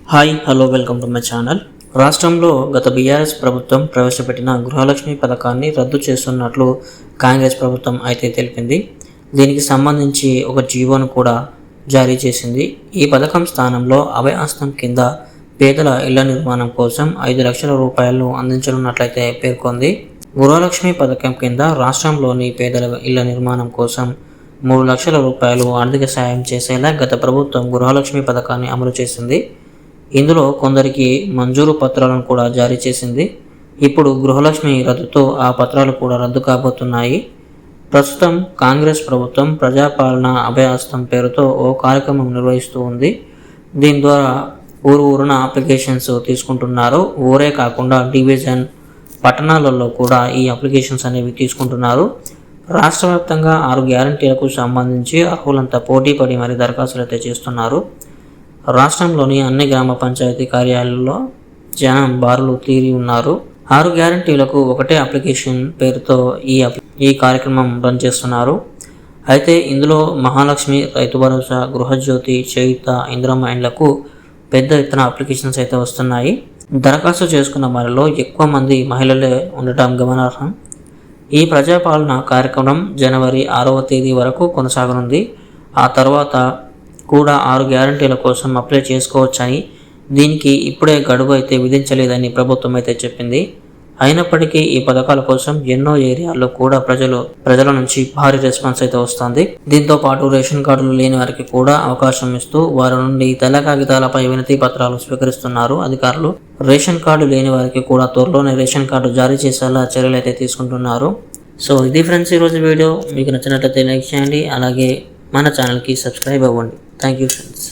Hi hello welcome to my channel. రాష్ట్రంలో గత BRS ప్రభుత్వం ప్రవేశపెట్టిన గృహలక్ష్మి పథకాన్ని రద్దు చేస్తున్నట్లు కాంగ్రెస్ ప్రభుత్వం అయితే తెలిపింది. దీనికి సంబంధించి ఒక జీవోను కూడా జారీ చేసింది. ఈ పథకం స్థానంలో అభయ హస్తం కింద పేదల ఇళ్ల నిర్మాణం కోసం 5 లక్షల రూపాయలను అందించనున్నట్లయితే పేర్కొంది. గృహలక్ష్మి పథకం కింద రాష్ట్రంలోని పేదల ఇళ్ల నిర్మాణం కోసం 3 లక్షల రూపాయలు ఆర్థిక సాయం చేసేలా గత ప్రభుత్వం గృహలక్ష్మి పథకాన్ని అమలు చేసింది. ఇందులో కొందరికి మంజూరు పత్రాలను కూడా జారీ చేసింది. ఇప్పుడు గృహలక్ష్మి రద్దుతో ఆ పత్రాలు కూడా రద్దు కాబోతున్నాయి. ప్రస్తుతం కాంగ్రెస్ ప్రభుత్వం ప్రజాపాలన అభయహస్తం పేరుతో ఓ కార్యక్రమం నిర్వహిస్తూ ఉంది. దీని ద్వారా ఊరున అప్లికేషన్స్ తీసుకుంటున్నారు. ఊరే కాకుండా డివిజన్ పట్టణాలలో కూడా ఈ అప్లికేషన్స్ అనేవి తీసుకుంటున్నారు. రాష్ట్ర వ్యాప్తంగా 6 గ్యారంటీలకు సంబంధించి అర్హులంతా పోటీ పడి మరి దరఖాస్తులు అయితే చేస్తున్నారు. రాష్ట్రంలోని అన్ని గ్రామ పంచాయతీ కార్యాలయాల్లో జనం బారులు తీరి ఉన్నారు. 6 గ్యారంటీలకు ఒకటే అప్లికేషన్ పేరుతో ఈ కార్యక్రమం రన్ చేస్తున్నారు. అయితే ఇందులో మహాలక్ష్మి, రైతు భరోసా, గృహజ్యోతి, చేయుత, ఇందిరమ్మ ఇండ్లకు పెద్ద ఎత్తున అప్లికేషన్స్ అయితే వస్తున్నాయి. దరఖాస్తు చేసుకున్న వారిలో ఎక్కువ మంది మహిళలే ఉండటం గమనార్హం. ఈ ప్రజాపాలన కార్యక్రమం జనవరి 6వ తేదీ వరకు కొనసాగనుంది. ఆ తర్వాత కూడా 6 గ్యారంటీల కోసం అప్లై చేసుకోవచ్చని, దీనికి ఇప్పుడే గడువు అయితే విధించలేదని ప్రభుత్వం అయితే చెప్పింది. అయినప్పటికీ ఈ పథకాల కోసం ఎన్నో ఏరియాల్లో కూడా ప్రజల నుంచి భారీ రెస్పాన్స్ అయితే వస్తుంది. దీంతో పాటు రేషన్ కార్డులు లేని వారికి కూడా అవకాశం ఇస్తూ వారి నుండి తెల్ల కాగితాలపై వినతి పత్రాలు స్వీకరిస్తున్నారు అధికారులు. రేషన్ కార్డు లేని వారికి కూడా త్వరలోనే రేషన్ కార్డు జారీ చేసేలా చర్యలు అయితే తీసుకుంటున్నారు. సో ఇది ఫ్రెండ్స్ ఈరోజు వీడియో. మీకు నచ్చినట్లయితే లైక్ చేయండి, అలాగే మన ఛానల్కి సబ్స్క్రైబ్ అవ్వండి. Thank you friends.